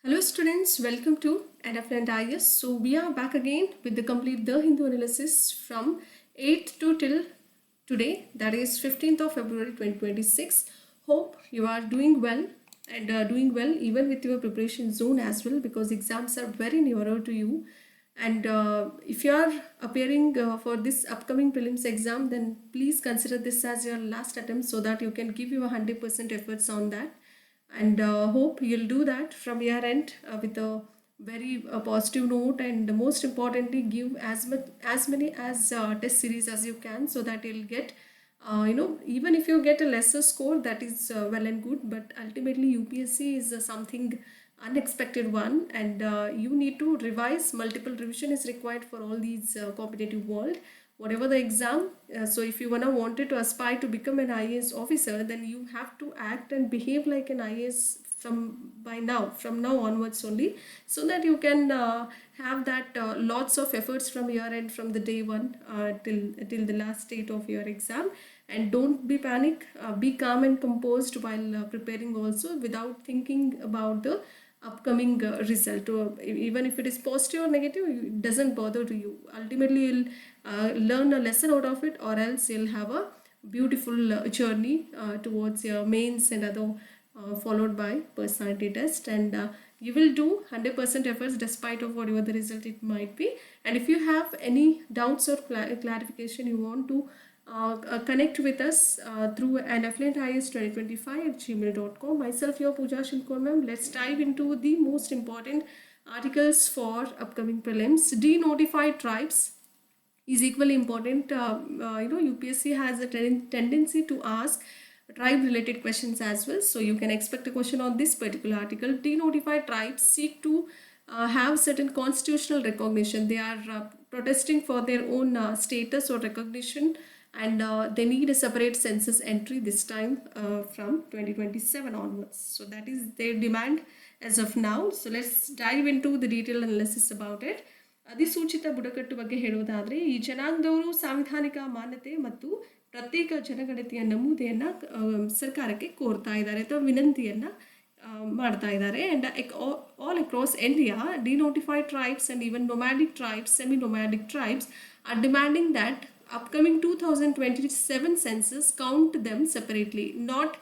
Hello students, welcome to essntials. So we are back again with the complete The Hindu analysis from 8th to till today, that is 15th of February 2026. Hope you are doing well and doing well even with your preparation zone as well, because exams are very nearer to you. And if you are appearing for this upcoming prelims exam, then please consider this as your last attempt so that you can give your 100% efforts on that. And hope you'll do that from your end with a very positive note, and most importantly give as many as test series as you can, so that you'll get even if you get a lesser score, that is well and good, but ultimately UPSC is something unexpected one, and you need to revise. Multiple revision is required for all these competitive world, whatever the exam. So if you wanted to aspire to become an IAS officer, then you have to act and behave like an IAS from now onwards only, so that you can have that lots of efforts from your end from the day one till the last date of your exam. And don't be panic, be calm and composed while preparing also, without thinking about the upcoming result, or even if it is positive or negative, it doesn't bother to you. Ultimately you'll learn a lesson out of it, or else you'll have a beautiful journey towards your mains and other, followed by personality test. And you will do 100% efforts despite of whatever the result it might be. And if you have any doubts or clarification, you want to connect with us through an affluentis2025@gmail.com. Myself, your Pooja Shilkor ma'am. Let's dive into the most important articles for upcoming prelims. Denotified tribes is equally important. UPSC has a tendency to ask tribe related questions as well, so you can expect a question on this particular article. Denotified tribes seek to have certain constitutional recognition. They are protesting for their own status or recognition, and they need a separate census entry this time from 2027 onwards. So that is their demand as of now. So let's dive into the detailed analysis about it. ಅಧಿಸೂಚಿತ ಬುಡಕಟ್ಟು ಬಗ್ಗೆ ಹೇಳೋದಾದರೆ, ಈ ಜನಾಂಗದವರು ಸಾಂವಿಧಾನಿಕ ಮಾನ್ಯತೆ ಮತ್ತು ಪ್ರತ್ಯೇಕ ಜನಗಣತಿಯ ನಮೂದೆಯನ್ನು ಸರ್ಕಾರಕ್ಕೆ ಕೋರ್ತಾ ಇದ್ದಾರೆ ಅಥವಾ ವಿನಂತಿಯನ್ನು ಮಾಡ್ತಾ ಇದ್ದಾರೆ. And all across India, denotified tribes and even nomadic tribes, semi nomadic tribes are demanding that upcoming 2027 census count them separately, not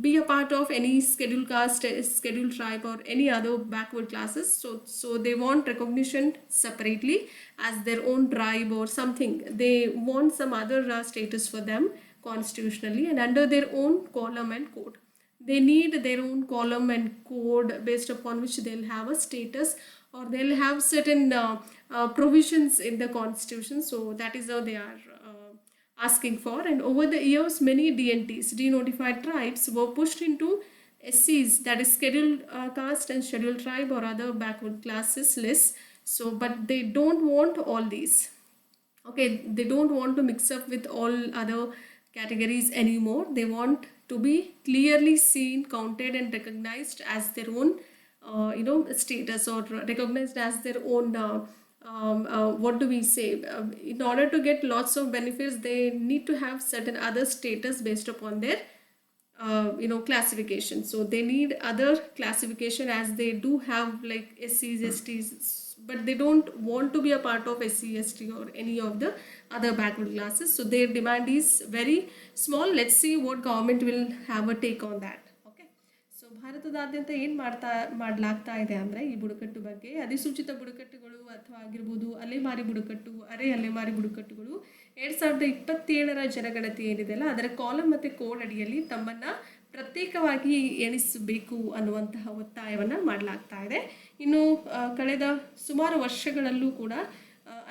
be a part of any scheduled caste, scheduled tribe, or any other backward classes. So they want recognition separately as their own tribe or something. They want some other status for them constitutionally and under their own column and code. They need their own column and code based upon which they'll have a status, or they'll have certain provisions in the constitution. So that is how they are asking for. And over the years, many DNTs, denotified tribes, were pushed into SCs, that is scheduled caste and scheduled tribe or other backward classes lists. So but they don't want all these. Okay, they don't want to mix up with all other categories anymore. They want to be clearly seen, counted and recognized as their own status, or recognized as their own what do we say, in order to get lots of benefits, they need to have certain other status based upon their classification. So they need other classification, as they do have like SCs, STs, but they don't want to be a part of SC, ST or any of the other backward classes. So their demand is very small. Let's see what government will have a take on that. So ಭಾರತದಾದ್ಯಂತ ಏನು ಮಾಡಲಾಗ್ತಾ ಇದೆ ಅಂದರೆ, ಈ ಬುಡಕಟ್ಟು ಬಗ್ಗೆ ಅಧಿಸೂಚಿತ ಬುಡಕಟ್ಟುಗಳು ಅಥವಾ ಆಗಿರ್ಬೋದು ಅಲೆಮಾರಿ ಬುಡಕಟ್ಟು, ಅಲೆಮಾರಿ ಬುಡಕಟ್ಟುಗಳು 2027 ಜನಗಣತಿ ಏನಿದೆಯಲ್ಲ, ಅದರ ಕಾಲಮ್ ಮತ್ತು ಕೋಡ್ ಅಡಿಯಲ್ಲಿ ತಮ್ಮನ್ನು ಪ್ರತ್ಯೇಕವಾಗಿ ಎಣಿಸಬೇಕು ಅನ್ನುವಂತಹ ಒತ್ತಾಯವನ್ನು ಮಾಡಲಾಗ್ತಾ ಇದೆ. ಇನ್ನು ಕಳೆದ ಸುಮಾರು ವರ್ಷಗಳಲ್ಲೂ ಕೂಡ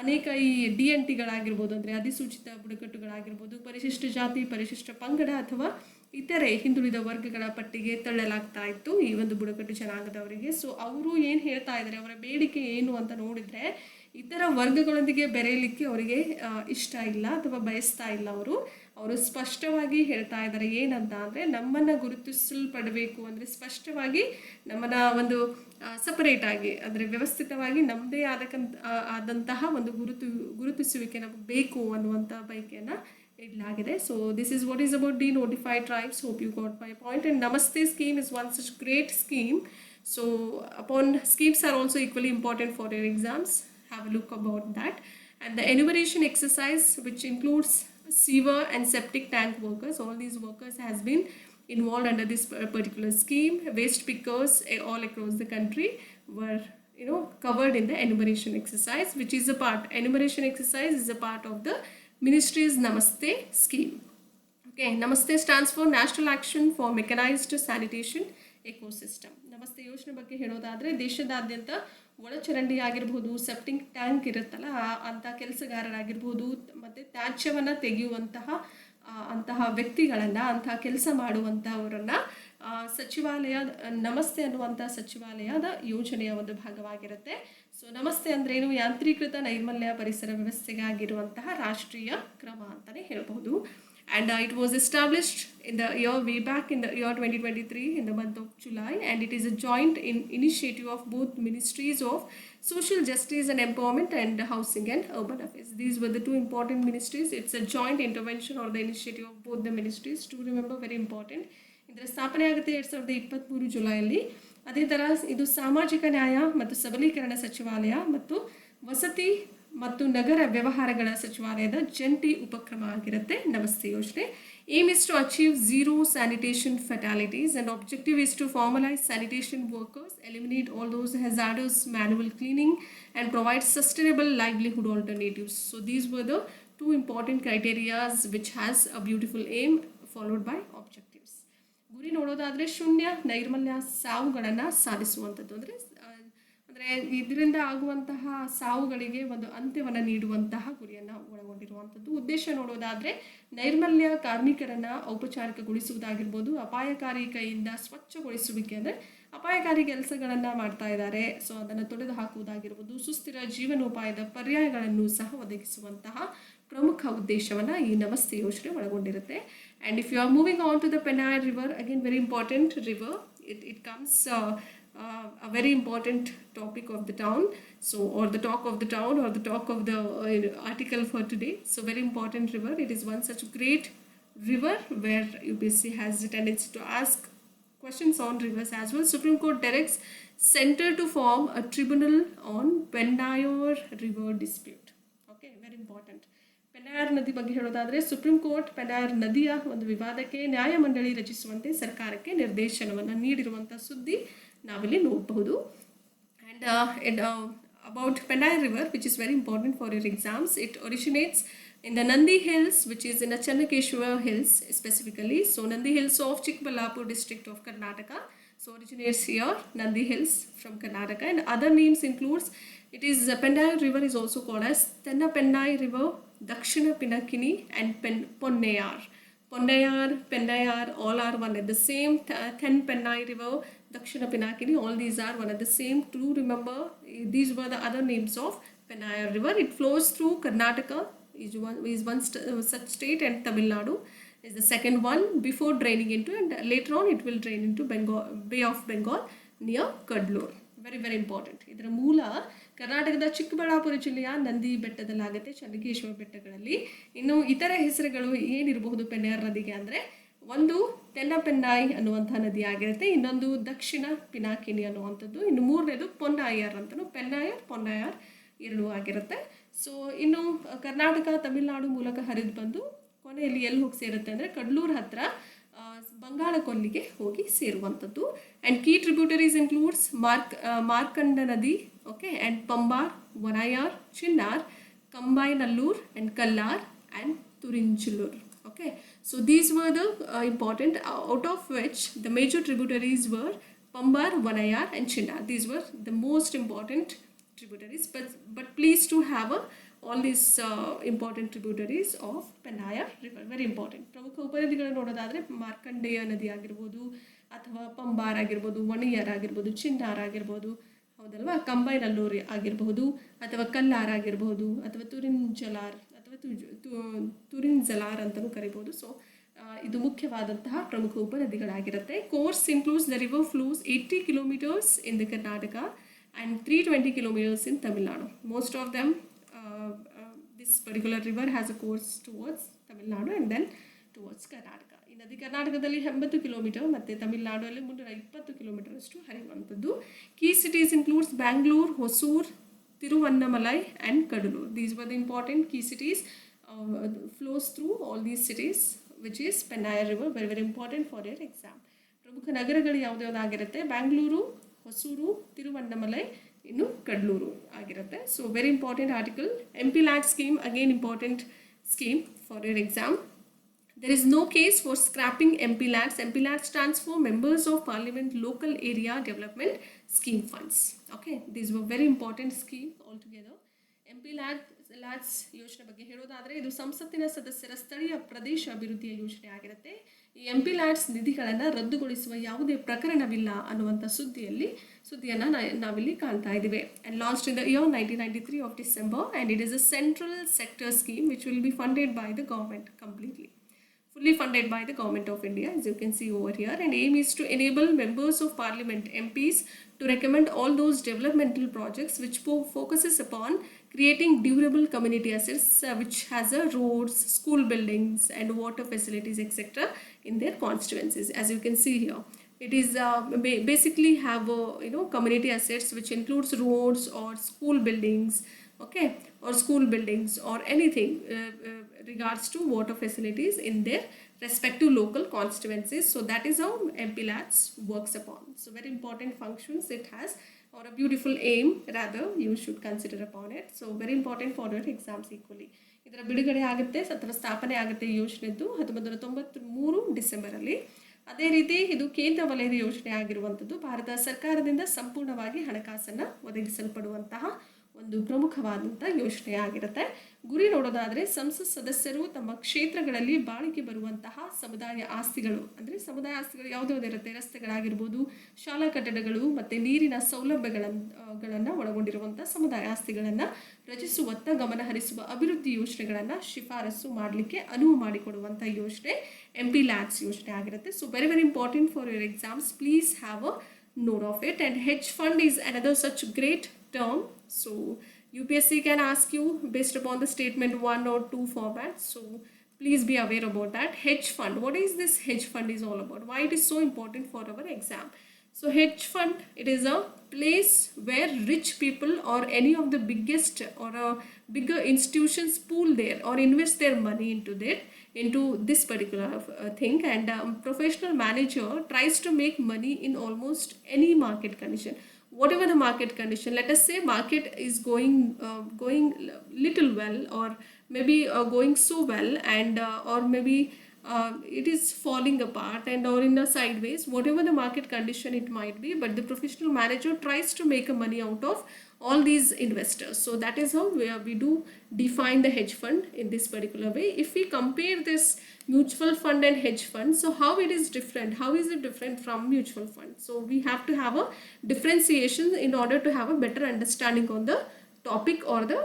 ಅನೇಕ ಈ DNTಗಳಾಗಿರ್ಬೋದು, ಅಂದರೆ ಅಧಿಸೂಚಿತ ಬುಡಕಟ್ಟುಗಳಾಗಿರ್ಬೋದು, ಪರಿಶಿಷ್ಟ ಜಾತಿ, ಪರಿಶಿಷ್ಟ ಪಂಗಡ ಅಥವಾ ಇತರೆ ಹಿಂದುಳಿದ ವರ್ಗಗಳ ಪಟ್ಟಿಗೆ ತಳ್ಳಲಾಗ್ತಾ ಇತ್ತು ಈ ಒಂದು ಬುಡಕಟ್ಟು ಜನಾಂಗದವರಿಗೆ. ಸೊ ಅವರು ಏನು ಹೇಳ್ತಾ ಇದ್ದಾರೆ, ಅವರ ಬೇಡಿಕೆ ಏನು ಅಂತ ನೋಡಿದರೆ, ಇತರ ವರ್ಗಗಳೊಂದಿಗೆ ಬೆರೆಯಲಿಕ್ಕೆ ಅವರಿಗೆ ಇಷ್ಟ ಇಲ್ಲ ಅಥವಾ ಬಯಸ್ತಾ ಇಲ್ಲ. ಅವರು ಸ್ಪಷ್ಟವಾಗಿ ಹೇಳ್ತಾ ಇದ್ದಾರೆ ಏನಂತ ಅಂದರೆ, ನಮ್ಮನ್ನು ಗುರುತಿಸಲ್ಪಡಬೇಕು ಅಂದರೆ ಸ್ಪಷ್ಟವಾಗಿ ನಮ್ಮನ್ನು ಒಂದು ಸಪರೇಟಾಗಿ, ಅಂದರೆ ವ್ಯವಸ್ಥಿತವಾಗಿ ನಮ್ಮದೇ ಆದಂತಹ ಒಂದು ಗುರುತಿಸುವಿಕೆ ನಮಗೆ ಬೇಕು ಅನ್ನುವಂಥ ಬಯಕೆಯನ್ನು ಇಡಲಾಗಿದೆ. So this is what is about denotified tribes. Hope you got my point. And Namaste scheme is one such great scheme. So upon schemes are also equally important for your exams. Have a look about that. And the enumeration exercise, which includes sewer and septic tank workers, all these workers has been involved under this particular scheme. Waste pickers all across the country were covered in the enumeration exercise, which is a part, enumeration exercise is a part of the ministry's Namaste scheme. Okay, Namaste stands for National Action for Mechanized Sanitation Ecosystem. ನಮಸ್ತೆ ಯೋಜನೆ ಬಗ್ಗೆ ಹೇಳೋದಾದರೆ ದೇಶದಾದ್ಯಂತ ಒಳಚರಂಡಿ ಆಗಿರ್ಬೋದು, ಸೆಪ್ಟಿಂಗ್ tank ಇರುತ್ತಲ್ಲ ಅಂಥ ಕೆಲಸಗಾರರಾಗಿರ್ಬೋದು, ಮತ್ತು ತ್ಯಾಜ್ಯವನ್ನು ತೆಗೆಯುವಂತಹ ವ್ಯಕ್ತಿಗಳನ್ನು, ಅಂತಹ ಕೆಲಸ ಮಾಡುವಂಥವರನ್ನು ಸಚಿವಾಲಯ ನಮಸ್ತೆ ಅನ್ನುವಂಥ ಸಚಿವಾಲಯದ ಯೋಜನೆಯ ಒಂದು ಭಾಗವಾಗಿರುತ್ತೆ. ಸೊ ನಮಸ್ತೆ ಅಂದ್ರೇನು? ಯಾಂತ್ರೀಕೃತ ನೈರ್ಮಲ್ಯ ಪರಿಸರ ವ್ಯವಸ್ಥೆಗಾಗಿರುವಂತಹ ರಾಷ್ಟ್ರೀಯ ಕ್ರಮ ಅಂತಲೇ ಹೇಳ್ಬೋದು. And it was established in the year way back in the year 2023 in the month of July, and it is a joint initiative of both ministries of social justice and empowerment and housing and urban affairs. These were the two important ministries. It's a joint intervention or the initiative of both the ministries. To remember, very important. ಇದರ ಸ್ಥಾಪನೆ ಆಗುತ್ತೆ 2023 ಜುಲೈಯಲ್ಲಿ. ಅದೇ ಥರ ಇದು ಸಾಮಾಜಿಕ ನ್ಯಾಯ ಮತ್ತು ಸಬಲೀಕರಣ ಸಚಿವಾಲಯ ಮತ್ತು ವಸತಿ ಮತ್ತು ನಗರ ವ್ಯವಹಾರಗಳ ಸಚಿವಾಲಯದ ಜಂಟಿ ಉಪಕ್ರಮ ಆಗಿರುತ್ತೆ ನಮಸ್ತೆ ಯೋಜನೆ. Aim is to achieve zero sanitation fatalities and objective is to formalise sanitation workers, eliminate all those hazardous manual cleaning and provide sustainable livelihood alternatives. So these were the two important criterias which has a beautiful aim followed by objectives. ಗುರಿ ನೋಡೋದಾದರೆ ಶೂನ್ಯ ನೈರ್ಮಲ್ಯ ಸಾವುಗಳನ್ನು ಸಾಧಿಸುವಂಥದ್ದು, ಅಂದರೆ ಇದರಿಂದ ಆಗುವಂತಹ ಸಾವುಗಳಿಗೆ ಒಂದು ಅಂತ್ಯವನ್ನು ನೀಡುವಂತಹ ಗುರಿಯನ್ನು ಒಳಗೊಂಡಿರುವಂಥದ್ದು. ಉದ್ದೇಶ ನೋಡೋದಾದರೆ ನೈರ್ಮಲ್ಯ ಕಾರ್ಮಿಕರನ್ನು ಔಪಚಾರಿಕಗೊಳಿಸುವುದಾಗಿರ್ಬೋದು, ಅಪಾಯಕಾರಿ ಕೈಯಿಂದ ಸ್ವಚ್ಛಗೊಳಿಸುವಿಕೆ, ಅಂದರೆ ಅಪಾಯಕಾರಿ ಕೆಲಸಗಳನ್ನು ಮಾಡ್ತಾ ಇದ್ದಾರೆ, ಸೊ ಅದನ್ನು ತೊಡೆದು ಹಾಕುವುದಾಗಿರ್ಬೋದು, ಸುಸ್ಥಿರ ಜೀವನೋಪಾಯದ ಪರ್ಯಾಯಗಳನ್ನು ಸಹ ಒದಗಿಸುವಂತಹ ಪ್ರಮುಖ ಉದ್ದೇಶವನ್ನು ಈ ನಮಸ್ತೆ ಯೋಜನೆ ಒಳಗೊಂಡಿರುತ್ತೆ. And if you are moving on to the Pennai river, again very important river, it comes a very important topic of the town, so or the talk of the town or the talk of the article for today. So very important river. It is one such great river where UPSC has the tendency to ask questions on rivers as well. Supreme Court directs center to form a tribunal on Pennayer river dispute. Okay, very important. ಪೆನ್ನಾಯರ್ ನದಿ ಬಗ್ಗೆ ಹೇಳೋದಾದರೆ supreme court ಪೆನ್ನಾಯರ್ ನದಿಯ ಒಂದು ವಿವಾದಕ್ಕೆ ನ್ಯಾಯಮಂಡಳಿ ರಚಿಸುವಂತೆ ಸರ್ಕಾರಕ್ಕೆ ನಿರ್ದೇಶನವನ್ನು ನೀಡಿರುವಂಥ ಸುದ್ದಿ ನಾವಿಲ್ಲಿ ನೋಡಬಹುದು. And about Pennaiyar river, which is very important for your exams, it originates in the Nandi Hills, which is in the Channakeshwar Hills specifically. So Nandi Hills of Chikballapur district of Karnataka. So originates here, Nandi Hills from Karnataka. And other names includes, it is Pennayer river is also called as Tennapennai river, Dakshina Pinakini and Ponnayar. Ponnayar, all are one at the same. Thenpennai river, Dakshina Pinakini, all these are one at the same. To remember, these were the other names of Pennayer river. It flows through Karnataka, is one such state, and Tamil Nadu is the second one before draining into, and later on it will drain into Bay of Bengal near Kadlur. Very very important. ಇದರ ಮೂಲ ಕರ್ನಾಟಕದ ಚಿಕ್ಕಬಳ್ಳಾಪುರ ಜಿಲ್ಲೆಯ ನಂದಿ ಬೆಟ್ಟದಲ್ಲಾಗುತ್ತೆ, ಚನ್ನಕೇಶ್ವರ ಬೆಟ್ಟಗಳಲ್ಲಿ. ಇನ್ನು ಇತರ ಹೆಸರುಗಳು ಏನಿರಬಹುದು ಪೆನ್ನಾಯರ್ ನದಿಗೆ ಅಂದರೆ, ಒಂದು ತೆನ್ನಪೆನ್ನಾಯ್ ಅನ್ನುವಂಥ ನದಿ ಆಗಿರುತ್ತೆ, ಇನ್ನೊಂದು ದಕ್ಷಿಣ ಪಿನಾಕಿನಿ ಅನ್ನುವಂಥದ್ದು, ಇನ್ನು ಮೂರನೇದು ಪೊನ್ನಾಯರ್ ಅಂತಲೂ, ಪೆನ್ನಾಯರ್ ಪೊನ್ನಾಯರ್ ಎರಡೂ ಆಗಿರುತ್ತೆ. ಸೊ ಇನ್ನು ಕರ್ನಾಟಕ ತಮಿಳುನಾಡು ಮೂಲಕ ಹರಿದು ಬಂದು ಕೊನೆಯಲ್ಲಿ ಎಲ್ಲಿ ಹೋಗಿ ಸೇರುತ್ತೆ ಅಂದರೆ ಕಡ್ಲೂರು ಹತ್ತಿರ ಬಂಗಾಳ ಕೊಲ್ಲಿಗೆ ಹೋಗಿ ಸೇರುವಂಥದ್ದು. And key tributaries includes Markanda ನದಿ, okay, and Pambar, Vanaiyar, Chinnar, Kambainallur and Kallar and Thurinjalur. Okay, so these were the important, out of which the major tributaries were Pambar, Vanayar and Chinnar. These were the most important tributaries, but please to have all these important tributaries of Pennayer river, very important. ಪ್ರಮುಖ ಉಪನದಿಗಳನ್ನು ನೋಡೋದಾದರೆ ಮಾರ್ಕಂಡೇಯ ನದಿ ಆಗಿರ್ಬೋದು, ಅಥವಾ ಪಂಬಾರ್ ಆಗಿರ್ಬೋದು, ವಣಿಯರ್ ಆಗಿರ್ಬೋದು, ಚಿನ್ನಾರ್ ಆಗಿರ್ಬೋದು, ಹೌದಲ್ವಾ, ಕಂಬೈನಲ್ಲೂರು ಆಗಿರಬಹುದು, ಅಥವಾ ಕಲ್ಲಾರ್ ಆಗಿರಬಹುದು, ಅಥವಾ ತುರಿಂಜಲಾರ್ ಅಥವಾ ತುರಿಂಜಲಾರ್ ಅಂತಲೂ ಕರಿಬೋದು. ಸೊ ಇದು ಮುಖ್ಯವಾದಂತಹ ಪ್ರಮುಖ ಉಪನದಿಗಳಾಗಿರುತ್ತೆ. Course includes the river flows 80 kilometers in the Karnataka and 320 kilometers in Tamil Nadu. Most of them, this particular river has a course towards Tamil Nadu and then towards Karnataka. In ನದಿ ಕರ್ನಾಟಕದಲ್ಲಿ 80 kilometre ಮತ್ತು ತಮಿಳುನಾಡಲ್ಲಿ 320 kilometre ಅಷ್ಟು ಹರಿಯುವಂಥದ್ದು. Key cities includes Bangalore, Hosur, Tiruvannamalai and Kadalur. These were the important key cities flows through all these cities, which is Pennaya River. Very very important for your exam. ಪ್ರಮುಖ ನಗರಗಳು ಯಾವುದಾಗಿರುತ್ತೆ? ಬ್ಯಾಂಗ್ಳೂರು, ಹೊಸೂರು, ತಿರುವನ್ನಮಲೈ, ಇನ್ನು ಕಡ್ಲೂರು ಆಗಿರುತ್ತೆ. So very important article. MPLAT scheme, again important scheme for your exam. There is no case for scrapping MPLATs. MPLAT stands for Members of Parliament Local Area Development Scheme Funds. Okay, these were very important scheme altogether. MPLATs ಯೋಜನೆ ಬಗ್ಗೆ ಹೇಳೋದಾದರೆ ಇದು ಸಂಸತ್ತಿನ ಸದಸ್ಯರ ಸ್ಥಳೀಯ ಪ್ರದೇಶ ಅಭಿವೃದ್ಧಿಯ ಯೋಜನೆ ಆಗಿರುತ್ತೆ. ಈ MPLATs ನಿಧಿಗಳನ್ನು ರದ್ದುಗೊಳಿಸುವ ಯಾವುದೇ ಪ್ರಕರಣವಿಲ್ಲ ಅನ್ನುವಂಥ ಸುದ್ದಿಯನ್ನು ನಾವಿಲ್ಲಿ ಕಾಣ್ತಾ ಇದ್ದೀವಿ. And lost in the year 1993 of December, and it is a central sector scheme which will be funded by the government completely. Fully funded by the government of India, as you can see over here, and aim is to enable members of parliament, MPs, to recommend all those developmental projects which focuses upon creating durable community assets which has roads, school buildings and water facilities etc. in their constituencies. As you can see here, it is basically have community assets which includes roads or school buildings, okay, or school buildings or anything regards to water facilities in their respective local constituencies. So that is how MPLATs works upon. So very important functions it has, or a beautiful aim rather you should consider upon it. So very important for your exams equally. ಇದರ ಬಿಡುಗಡೆ ಆಗುತ್ತೆ ಅಥವಾ ಸ್ಥಾಪನೆ ಆಗುತ್ತೆ ಈ ಯೋಜನೆದ್ದು 1993 ಡಿಸೆಂಬರಲ್ಲಿ. ಅದೇ ರೀತಿ ಇದು ಕೇಂದ್ರ ವಲಯದ ಯೋಜನೆ ಆಗಿರುವಂಥದ್ದು. ಭಾರತ ಸರ್ಕಾರದಿಂದ ಸಂಪೂರ್ಣವಾಗಿ ಹಣಕಾಸನ್ನು ಒದಗಿಸಲ್ಪಡುವಂತಹ ಒಂದು ಪ್ರಮುಖವಾದಂಥ ಯೋಜನೆ ಆಗಿರುತ್ತೆ. ಗುರಿ ನೋಡೋದಾದರೆ ಸಂಸತ್ ಸದಸ್ಯರು ತಮ್ಮ ಕ್ಷೇತ್ರಗಳಲ್ಲಿ ಬಾಳಿಕೆ ಬರುವಂತಹ ಸಮುದಾಯ ಆಸ್ತಿಗಳು, ಅಂದರೆ ಸಮುದಾಯ ಆಸ್ತಿಗಳು ಯಾವುದಿರುತ್ತೆ? ರಸ್ತೆಗಳಾಗಿರ್ಬೋದು, ಶಾಲಾ ಕಟ್ಟಡಗಳು ಮತ್ತು ನೀರಿನ ಸೌಲಭ್ಯಗಳನ್ನು ಒಳಗೊಂಡಿರುವಂಥ ಸಮುದಾಯ ಆಸ್ತಿಗಳನ್ನು ರಚಿಸುವತ್ತ ಗಮನ ಹರಿಸುವ ಅಭಿವೃದ್ಧಿ ಯೋಜನೆಗಳನ್ನು ಶಿಫಾರಸು ಮಾಡಲಿಕ್ಕೆ ಅನುವು ಮಾಡಿಕೊಡುವಂಥ ಯೋಜನೆ MPLATs ಯೋಜನೆ ಆಗಿರುತ್ತೆ. So very very important for your exams. Please have a note of it. And hedge fund is another such great term. So UPSC can ask you based upon the statement 1 or 2 format. So please be aware about that. Hedge fund. What is this hedge fund is all about? Why it is so important for our exam? So hedge fund, it is a place where rich people or any of the biggest or bigger institutions pool there or invest their money into this particular thing, and professional manager tries to make money in almost any market condition, whatever the market condition. Let us say market is going little well, or maybe going so well, and or maybe it is falling apart and or in a sideways, whatever the market condition it might be, but the professional manager tries to make a money out of all these investors. So that is how we do define the hedge fund in this particular way. If we compare this mutual fund and hedge fund, so how it is different? How is it different from mutual fund? So we have to have a differentiation in order to have a better understanding on the topic, or the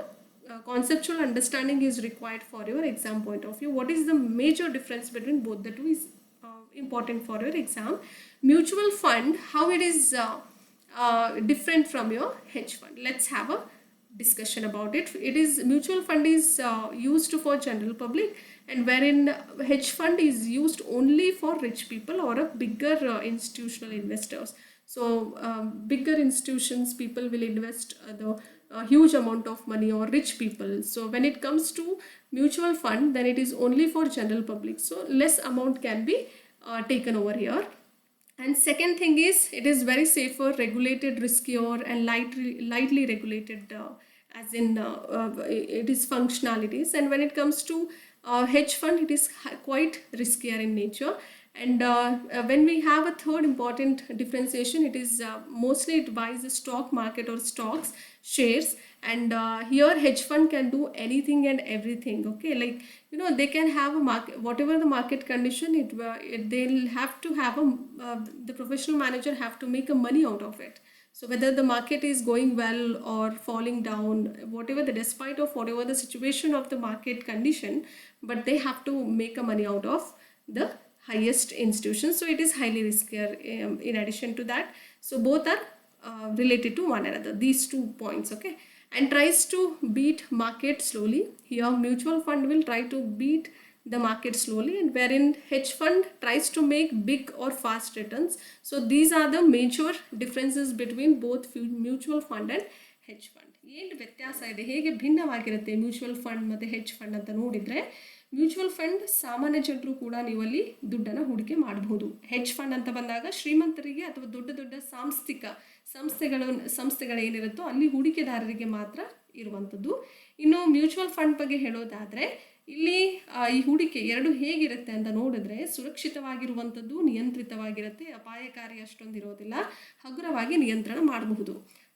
conceptual understanding is required for your exam point of view. What is the major difference between both the two is important for your exam. Mutual fund, how it is different from your hedge fund? Let's have a discussion about it. It is mutual fund is used for general public, and wherein hedge fund is used only for rich people or a bigger institutional investors. So bigger institutions, people will invest the huge amount of money, or rich people. So when it comes to mutual fund, then it is only for general public, so less amount can be taken over here. And second thing is, it is very safer, regulated, riskier, and lightly regulated, as in it is functionalities. And when it comes to hedge fund, it is quite riskier in nature. And when we have a third important differentiation, it is mostly it buys the stock market or stocks, shares, and here hedge fund can do anything and everything. Okay, like they can have a market, whatever the market condition, they'll have to have the professional manager have to make a money out of it. So whether the market is going well or falling down, despite of whatever the situation of the market condition, but they have to make a money out of the highest institutions. So it is highly riskier in addition to that. So both are related to one another, these 2 points. Okay, and tries to beat market slowly. Here mutual fund will try to beat the market slowly, and wherein hedge fund tries to make big or fast returns. So these are the major differences between both mutual fund and hedge fund. ಏನು ವ್ಯತ್ಯಾಸ ಇದೆ, ಹೇಗೆ ಭಿನ್ನವಾಗಿರುತ್ತೆ mutual fund ಮತ್ತು hedge fund ಅಂತ ನೋಡಿದರೆ, mutual fund ಸಾಮಾನ್ಯ ಜನರು ಕೂಡ ನೀವಲ್ಲಿ ದುಡ್ಡನ್ನು ಹೂಡಿಕೆ ಮಾಡಬಹುದು. ಹೆಡ್ಜ್ ಫಂಡ್ ಅಂತ ಬಂದಾಗ ಶ್ರೀಮಂತರಿಗೆ ಅಥವಾ ದೊಡ್ಡ ದೊಡ್ಡ ಸಂಸ್ಥೆಗಳೇನಿರುತ್ತೋ ಅಲ್ಲಿ ಹೂಡಿಕೆದಾರರಿಗೆ ಮಾತ್ರ ಇರುವಂಥದ್ದು. ಇನ್ನು ಮ್ಯೂಚುವಲ್ ಫಂಡ್ ಬಗ್ಗೆ ಹೇಳೋದಾದರೆ ಇಲ್ಲಿ ಈ ಹೂಡಿಕೆ ಎರಡು ಹೇಗಿರುತ್ತೆ ಅಂತ ನೋಡಿದ್ರೆ, ಸುರಕ್ಷಿತವಾಗಿರುವಂಥದ್ದು, ನಿಯಂತ್ರಿತವಾಗಿರುತ್ತೆ, ಅಪಾಯಕಾರಿ ಅಷ್ಟೊಂದು ಇರೋದಿಲ್ಲ, ಹಗುರವಾಗಿ ನಿಯಂತ್ರಣ ಮಾಡಬಹುದು.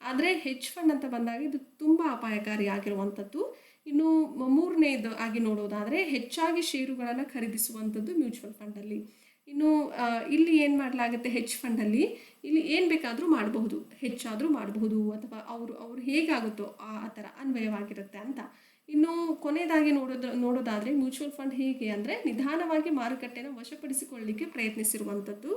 ಆದರೆ ಹೆಡ್ಜ್ ಫಂಡ್ ಅಂತ ಬಂದಾಗ ಇದು ತುಂಬ ಅಪಾಯಕಾರಿ ಆಗಿರುವಂಥದ್ದು. ಇನ್ನು ಮೂರನೇದು ಆಗಿ ನೋಡೋದಾದರೆ ಹೆಚ್ಚಾಗಿ ಷೇರುಗಳನ್ನು ಖರೀದಿಸುವಂಥದ್ದು ಮ್ಯೂಚುವಲ್ ಫಂಡಲ್ಲಿ. ಇನ್ನು ಇಲ್ಲಿ ಏನು ಮಾಡಲಾಗುತ್ತೆ, ಹೆಡ್ಜ್ ಫಂಡಲ್ಲಿ ಇಲ್ಲಿ ಏನು ಬೇಕಾದರೂ ಮಾಡಬಹುದು, ಹೆಚ್ಚಾದರೂ ಮಾಡಬಹುದು, ಅಥವಾ ಅವರು ಹೇಗಾಗುತ್ತೋ ಆ ಥರ ಅನ್ವಯವಾಗಿರುತ್ತೆ ಅಂತ. ಇನ್ನು ಕೊನೆಯದಾಗಿ ನೋಡೋದಾದರೆ ಮ್ಯೂಚುವಲ್ ಫಂಡ್ ಹೇಗೆ ಅಂದರೆ ನಿಧಾನವಾಗಿ ಮಾರುಕಟ್ಟೆನ ವಶಪಡಿಸಿಕೊಳ್ಳಲಿಕ್ಕೆ ಪ್ರಯತ್ನಿಸಿರುವಂಥದ್ದು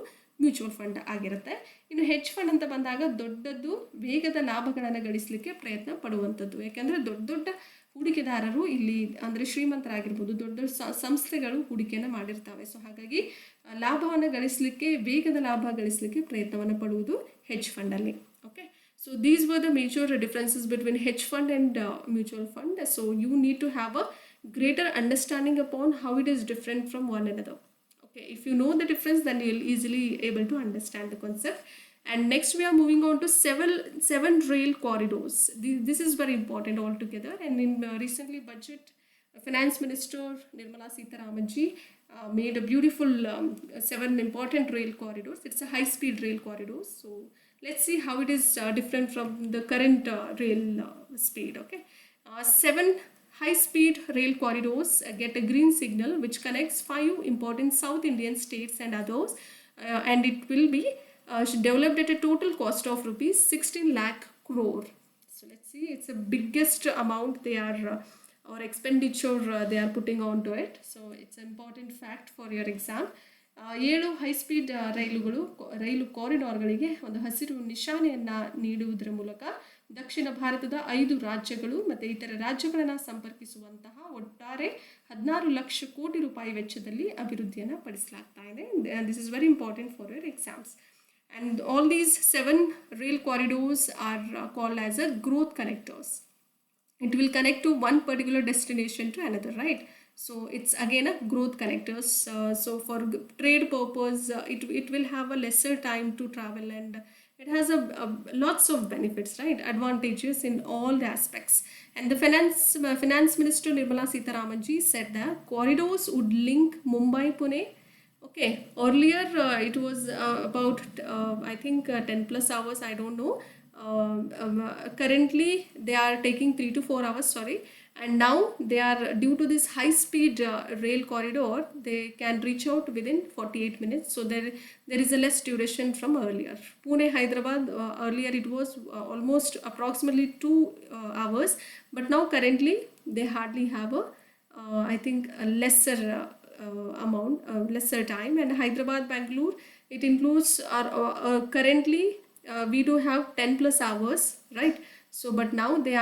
ಮ್ಯೂಚುವಲ್ ಫಂಡ್ ಆಗಿರುತ್ತೆ. ಇನ್ನು ಹೆಡ್ಜ್ ಫಂಡ್ ಅಂತ ಬಂದಾಗ ದೊಡ್ಡದ್ದು ವೇಗದ ಲಾಭಗಳನ್ನು ಗಳಿಸಲಿಕ್ಕೆ ಪ್ರಯತ್ನ ಪಡುವಂಥದ್ದು. ಯಾಕೆಂದರೆ ದೊಡ್ಡ ದೊಡ್ಡ ಹೂಡಿಕೆದಾರರು ಇಲ್ಲಿ ಅಂದರೆ ಶ್ರೀಮಂತರಾಗಿರ್ಬೋದು, ದೊಡ್ಡ ದೊಡ್ಡ ಸಂಸ್ಥೆಗಳು ಹೂಡಿಕೆಯನ್ನು ಮಾಡಿರ್ತವೆ. ಸೊ ಹಾಗಾಗಿ ಲಾಭವನ್ನು ಗಳಿಸಲಿಕ್ಕೆ, ವೇಗದ ಲಾಭ ಗಳಿಸಲಿಕ್ಕೆ ಪ್ರಯತ್ನವನ್ನು ಪಡುವುದು ಹೆಡ್ಜ್ ಫಂಡಲ್ಲಿ. Okay, so these were the major differences between hedge fund and mutual fund. So you need to have a greater understanding upon how it is different from one another. Okay, if you know the difference, then you'll easily able to understand the concept. And next we are moving on to seven rail corridors. This is very important altogether. And in recently budget, Finance Minister Nirmala Sitharaman ji made a beautiful 7 important rail corridors. It's a high-speed rail corridors. So let's see how it is different from the current rail speed. Okay, 7 high-speed rail corridors get a green signal which connects 5 important South Indian states and others, and it will be developed at a total cost of rupees 16 lakh crore. So let's see, it's the biggest amount they are or expenditure they are putting onto it. So it's an important fact for your exam. 7 high speed ರೈಲು ಕಾರಿಡಾರ್ಗಳಿಗೆ ಒಂದು ಹಸಿರು ನಿಶಾನೆಯನ್ನು ನೀಡುವುದರ ಮೂಲಕ ದಕ್ಷಿಣ ಭಾರತದ 5 ರಾಜ್ಯಗಳು ಮತ್ತು ಇತರ ರಾಜ್ಯಗಳನ್ನು ಸಂಪರ್ಕಿಸುವಂತಹ ಒಟ್ಟಾರೆ 16 ಲಕ್ಷ ಕೋಟಿ ರೂಪಾಯಿ ವೆಚ್ಚದಲ್ಲಿ ಅಭಿವೃದ್ಧಿಯನ್ನು ಪಡಿಸಲಾಗ್ತಾ ಇದೆ. This is very important for your exams. And all these 7 rail corridors are called as a growth connectors. It will connect to one particular destination to another, right? So it's again a growth connectors. So for trade purpose, it will have a lesser time to travel, and it has a lots of benefits, right? Advantages in all the aspects. And the finance minister Nirmala Sitharaman ji said that corridors would link Mumbai, Pune. Okay, earlier it was about I think 10 plus hours, I don't know. Currently they are taking 3 to 4 hours, sorry, and now they are, due to this high speed rail corridor, they can reach out within 48 minutes. So there is a less duration from earlier. Pune Hyderabad, earlier it was almost approximately 2 hours, but now currently they hardly have a I think a lesser lesser time. And Hyderabad Bangalore, it includes currently we do have 10 plus hours, right? So but now they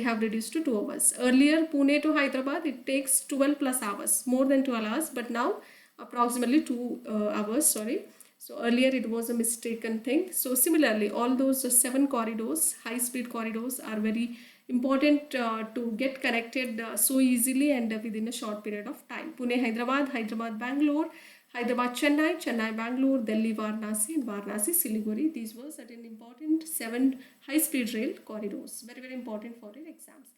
have reduced to 2 hours. Earlier Pune to Hyderabad it takes 12 plus hours, more than 12 hours, but now approximately 2 hours, sorry. So earlier it was a mistaken thing. So similarly all those 7 corridors, high speed corridors, are very important to get connected so easily and within a short period of time. Pune Hyderabad, Hyderabad Bangalore, Hyderabad Chennai, Chennai Bangalore, Delhi Varanasi, and Varanasi Siliguri. These were certain important 7 high speed rail corridors, very very important for your exams.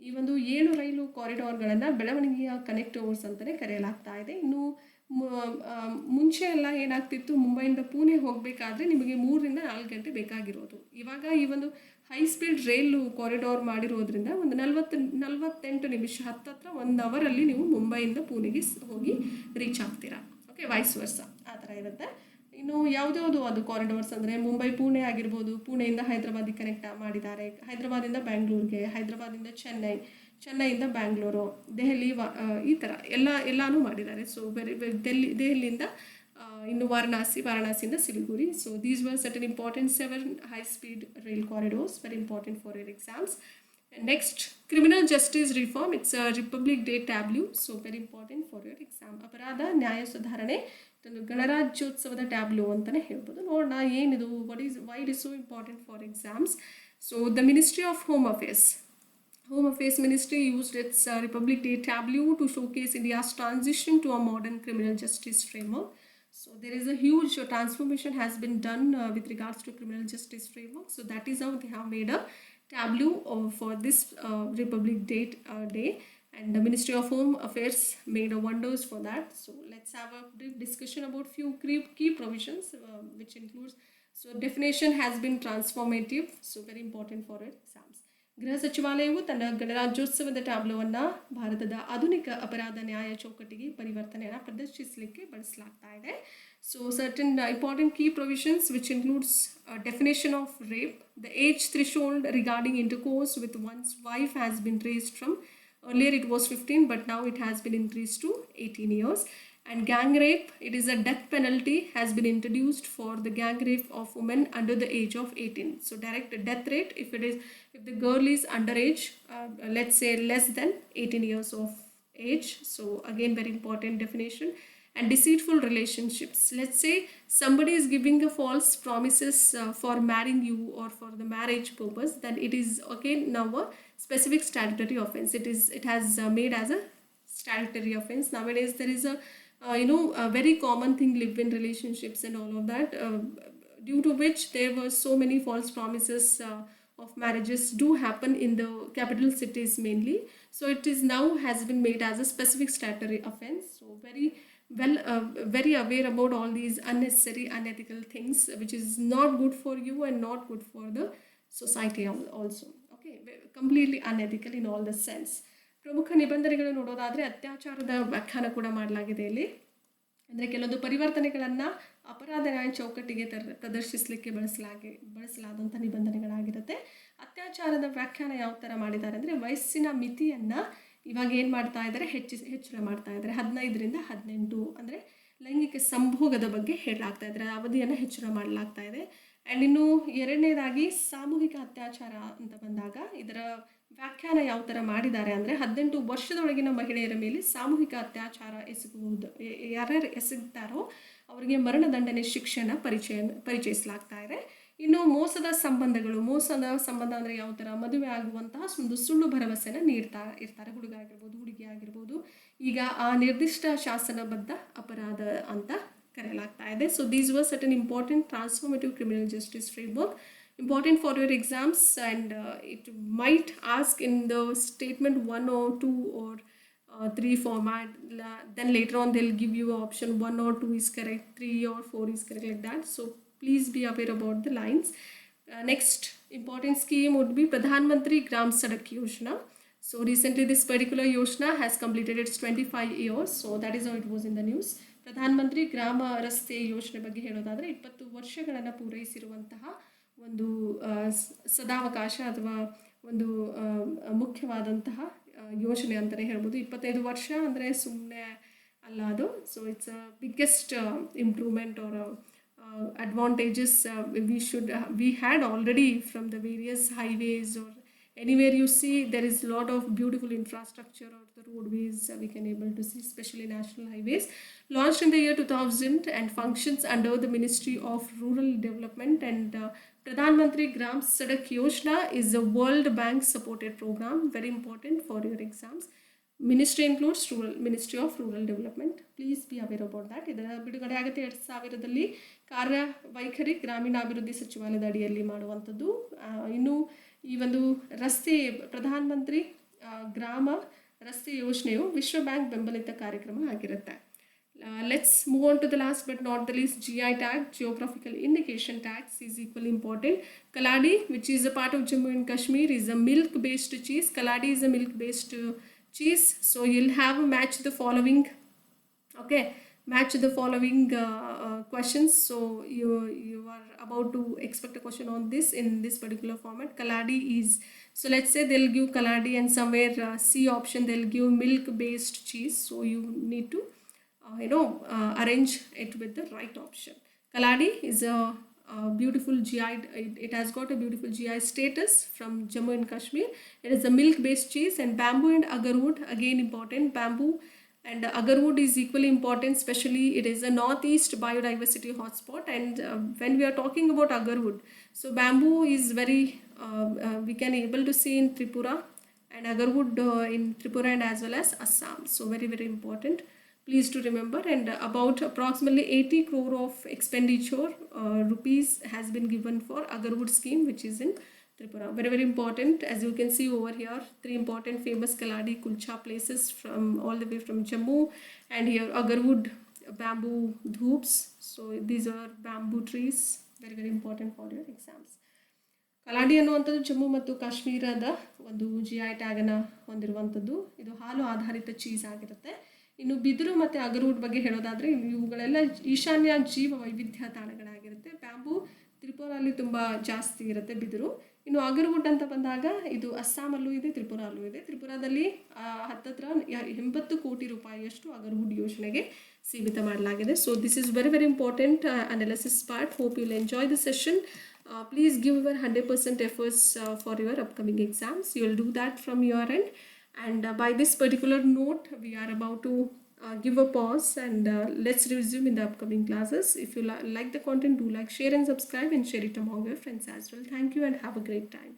ಈ ಒಂದು 7 ರೈಲು ಕಾರಿಡಾರ್ಗಳನ್ನು ಬೆಳವಣಿಗೆಯ connectors ಅಂತಲೇ ಕರೆಯಲಾಗ್ತಾ ಇದೆ. ಇನ್ನು ಮುಂಚೆ ಎಲ್ಲ ಏನಾಗ್ತಿತ್ತು, ಮುಂಬೈಯಿಂದ ಪುಣೆ ಹೋಗಬೇಕಾದ್ರೆ ನಿಮಗೆ 3 ರಿಂದ 4 ಗಂಟೆ ಬೇಕಾಗಿರೋದು. ಇವಾಗ ಈ ಒಂದು ಹೈ ಸ್ಪೀಡ್ ರೈಲು ಕಾರಿಡಾರ್ ಮಾಡಿರೋದ್ರಿಂದ ಒಂದು 48 ನಿಮಿಷ, ಹತ್ತತ್ರ 1 ಅವರಲ್ಲಿ ನೀವು ಮುಂಬೈಯಿಂದ ಪುಣೆಗೆ ಹೋಗಿ ರೀಚ್ ಆಗ್ತೀರಾ. ಓಕೆ, ವೈಸ್ ವರ್ಸ ಆ ಥರ ಇರುತ್ತೆ. ಇನ್ನು ಯಾವುದ್ಯಾವುದು ಅದು ಕಾರಿಡಾರ್ಸ್ ಅಂದರೆ ಮುಂಬೈ ಪುಣೆ ಆಗಿರ್ಬೋದು, ಪುಣೆಯಿಂದ ಹೈದರಾಬಾದಿಗೆ ಕನೆಕ್ಟ್ ಮಾಡಿದ್ದಾರೆ, ಹೈದರಾಬಾದಿಂದ ಬ್ಯಾಂಗ್ಳೂರ್ಗೆ, ಹೈದರಾಬಾದಿಂದ ಚೆನ್ನೈಯಿಂದ ಬ್ಯಾಂಗ್ಳೂರು, ದೆಹಲಿ, ಈ ಥರ ಎಲ್ಲನೂ ಮಾಡಿದ್ದಾರೆ. ಸೊ ದೆಹಲಿಯಿಂದ ಇನ್ನು ವಾರಣಾಸಿಯಿಂದ Siliguri. So these were certain important 7 high speed rail corridors, very important for your exams. Next, criminal justice reform. It's a Republic Day tableau, so very important for your exam. ಅಪರಾಧ ನ್ಯಾಯ ಸುಧಾರಣೆ ಗಣರಾಜ್ಯೋತ್ಸವದ ಟ್ಯಾಬ್ಲೋ ಅಂತಲೇ ಹೇಳ್ಬೋದು. ನೋಡೋಣ ಏನಿದು, why it is so important for exams. So the Ministry of Home Affairs Ministry used its Republic Day tableau to showcase India's transition to a modern criminal justice framework. So there is a huge transformation has been done with regards to criminal justice framework. So that is how they have made a tableau for this Republic Day, and the Ministry of Home Affairs made wonders for that. So let's have a brief discussion about few key provisions, which includes, so definition has been transformative, so very important for your exams. ಗೃಹ ಸಚಿವಾಲಯವು ತನ್ನ ಗಣರಾಜ್ಯೋತ್ಸವದ ಟ್ಯಾಬ್ಲೋವನ್ನು ಭಾರತದ ಆಧುನಿಕ ಅಪರಾಧ ನ್ಯಾಯ ಚೌಕಟ್ಟಿಗೆ ಪರಿವರ್ತನೆಯನ್ನು ಪ್ರದರ್ಶಿಸಲಿಕ್ಕೆ ಬಳಸಲಾಗ್ತಾ ಇದೆ. So certain important key provisions, which includes definition of rape. The age threshold regarding intercourse with one's wife has been raised from, earlier it was 15, but now it has been increased to 18 years. And gang rape, it is a death penalty has been introduced for the gang rape of women under the age of 18. So direct death rate if the girl is underage, let's say less than 18 years of age. So again, very important definition. And deceitful relationships. Let's say somebody is giving a false promises for marrying you or for the marriage purpose, then it is again now a specific statutory offense. It has made as a statutory offense. Nowadays there is a very common thing, live-in relationships and all of that, due to which there were so many false promises of marriages do happen in the capital cities mainly. So it is now has been made as a specific statutory offense. So very aware about all these unnecessary, unethical things, which is not good for you and not good for the society also. Okay, completely unethical in all the sense. ಪ್ರಮುಖ ನಿಬಂಧನೆಗಳು ನೋಡೋದಾದರೆ ಅತ್ಯಾಚಾರದ ವ್ಯಾಖ್ಯಾನ ಕೂಡ ಮಾಡಲಾಗಿದೆ ಇಲ್ಲಿ. ಅಂದರೆ ಕೆಲವೊಂದು ಪರಿವರ್ತನೆಗಳನ್ನು ಅಪರಾಧ ನ್ಯಾಯ ಚೌಕಟ್ಟಿಗೆ ಪ್ರದರ್ಶಿಸಲಿಕ್ಕೆ ಬಳಸಲಾದಂಥ ನಿಬಂಧನೆಗಳಾಗಿರುತ್ತೆ. ಅತ್ಯಾಚಾರದ ವ್ಯಾಖ್ಯಾನ ಯಾವ ಥರ ಮಾಡಿದ್ದಾರೆ ಅಂದರೆ, ವಯಸ್ಸಿನ ಮಿತಿಯನ್ನು ಇವಾಗ ಏನು ಮಾಡ್ತಾ ಇದ್ದಾರೆ, ಹೆಚ್ಚಳ ಮಾಡ್ತಾ ಇದ್ದಾರೆ. 15ರಿಂದ 18 ಅಂದರೆ ಲೈಂಗಿಕ ಸಂಭೋಗದ ಬಗ್ಗೆ ಹೇಳಲಾಗ್ತಾ ಇದ್ದಾರೆ, ಅವಧಿಯನ್ನು ಹೆಚ್ಚಳ ಮಾಡಲಾಗ್ತಾ ಇದೆ. ಆ್ಯಂಡ್ ಇನ್ನು ಎರಡನೇದಾಗಿ ಸಾಮೂಹಿಕ ಅತ್ಯಾಚಾರ ಅಂತ ಬಂದಾಗ ಇದರ ವ್ಯಾಖ್ಯಾನ ಯಾವ ಥರ ಮಾಡಿದ್ದಾರೆ ಅಂದರೆ, 18 ವರ್ಷದೊಳಗಿನ ಮಹಿಳೆಯರ ಮೇಲೆ ಸಾಮೂಹಿಕ ಅತ್ಯಾಚಾರ ಯಾರ್ಯಾರು ಎಸಗುತ್ತಾರೋ ಅವರಿಗೆ ಮರಣದಂಡನೆ ಶಿಕ್ಷೆನ ಪರಿಚಯಿಸಲಾಗ್ತಾ ಇದೆ. ಇನ್ನು ಮೋಸದ ಸಂಬಂಧ ಅಂದರೆ ಯಾವ ಥರ, ಮದುವೆ ಆಗುವಂತಹ ಒಂದು ಸುಳ್ಳು ಭರವಸೆನ ನೀಡ್ತಾ ಇರ್ತಾರೆ, ಹುಡುಗ ಆಗಿರ್ಬೋದು ಹುಡುಗಿ ಆಗಿರ್ಬೋದು. ಈಗ ಆ ನಿರ್ದಿಷ್ಟ ಶಾಸನಬದ್ಧ ಅಪರಾಧ ಅಂತ ಕರೆಯಲಾಗ್ತಾ ಇದೆ. So these were certain important transformative criminal justice framework, important for your exams, and it might ask in the statement 1 or 2 or 3 format. Then later on they'll give you option 1 or 2 is correct, 3 or 4 is correct, like that. So please be aware about the lines. Next important scheme would be Pradhan Mantri Gram Sadak Yojana. So recently this particular Yojana has completed its 25 years. So that is how it was in the news. Pradhan Mantri Gram Raste Yojana ಬಗ್ಗೆ ಹೇಳೋದಾದರೆ 20 ವರ್ಷಗಳನ್ನು ಪೂರೈಸಿರುವಂತಹ ಒಂದು ಸದಾವಕಾಶ ಅಥವಾ ಒಂದು ಮುಖ್ಯವಾದಂತಹ ಯೋಜನೆ ಅಂತಲೇ ಹೇಳ್ಬೋದು. 25 ವರ್ಷ ಅಂದರೆ ಸುಮ್ಮನೆ ಅಲ್ಲ ಅದು. So it's a biggest improvement R advantages we had already from the various highways, or anywhere you see there is a lot of beautiful infrastructure, or the roadways we can able to see, especially national highways, launched in the year 2000 and functions under the Ministry of Rural Development. And Pradhan Mantri Gram Sadak Yojana is a World Bank supported program, very important for your exams. Ministry includes Ministry of Rural Development. Please be aware about that. ಇದರ ಬಿಡುಗಡೆ ಆಗುತ್ತೆ 2000ರಲ್ಲಿ. ಕಾರ್ಯವೈಖರಿ ಗ್ರಾಮೀಣಾಭಿವೃದ್ಧಿ ಸಚಿವಾಲಯದ ಅಡಿಯಲ್ಲಿ ಮಾಡುವಂಥದ್ದು. ಇನ್ನು ಈ ಒಂದು ರಸ್ತೆ ಪ್ರಧಾನ ಮಂತ್ರಿ ಗ್ರಾಮ ರಸ್ತೆ ಯೋಜನೆಯು ವಿಶ್ವ ಬ್ಯಾಂಕ್ ಬೆಂಬಲಿತ ಕಾರ್ಯಕ್ರಮ ಆಗಿರುತ್ತೆ. Let's move on to the last but not the least, GI tag, geographical indication tax, is equally important. Kaladi, which is a part of Jammu and Kashmir, is a milk based cheese. Kaladi is a milk based cheese. So you'll have match the following. Okay, match the following questions. So you are about to expect a question on this in this particular format. Kaladi is, so let's say they'll give Kaladi and somewhere C option they'll give milk based cheese. So you need to arrange it with the right option. Kaladi is a beautiful GI. It has got a beautiful GI status from Jammu and Kashmir. It is a milk-based cheese. And bamboo and agarwood, again important. Bamboo and agarwood is equally important, especially it is a northeast biodiversity hotspot. And when we are talking about agarwood, so bamboo is very we can able to see in Tripura, and agarwood in Tripura and as well as Assam. So very important. Please to remember. And about approximately 80 crore of expenditure rupees has been given for agarwood scheme, which is in Tripura. Very important. As you can see over here, 3 important famous Kaladi Kulcha places from all the way from Jammu, and here agarwood bamboo dhoops. So these are bamboo trees. Very important for your exams. ಕಲಾಡಿ ಅನ್ನುವಂಥದ್ದು ಜಮ್ಮು ಮತ್ತು ಕಾಶ್ಮೀರದ ಒಂದು GI ಟ್ಯಾಗನ್ನು ಹೊಂದಿರುವಂಥದ್ದು. ಇದು ಹಾಲು ಆಧಾರಿತ cheese ಆಗಿರುತ್ತೆ. ಇನ್ನು ಬಿದಿರು ಮತ್ತು ಅಗರ್ವುಡ್ ಬಗ್ಗೆ ಹೇಳೋದಾದರೆ ಇವುಗಳೆಲ್ಲ ಈಶಾನ್ಯ ಜೀವ ವೈವಿಧ್ಯ ತಾಣಗಳಾಗಿರುತ್ತೆ. ಬ್ಯಾಂಬೂ ತ್ರಿಪುರಲ್ಲಿ ತುಂಬ ಜಾಸ್ತಿ ಇರುತ್ತೆ ಬಿದಿರು. ಇನ್ನು ಅಗರ್ವುಡ್ ಅಂತ ಬಂದಾಗ ಇದು ಅಸ್ಸಾಮಲ್ಲೂ ಇದೆ, ತ್ರಿಪುರಲ್ಲೂ ಇದೆ. ತ್ರಿಪುರಾದಲ್ಲಿ ಹತ್ತತ್ರ 80 ಕೋಟಿ ರೂಪಾಯಿಯಷ್ಟು ಅಗರ್ವುಡ್ ಯೋಜನೆಗೆ ಸೀಮಿತ ಮಾಡಲಾಗಿದೆ. So this is very important analysis part. Hope you will enjoy the session. Please give your 100% efforts for your upcoming exams. You will do that from your end. And by this particular note, we are about to give a pause, and let's resume in the upcoming classes. If you like the content, do like, share and subscribe, and share it among your friends as well. Thank you and have a great time.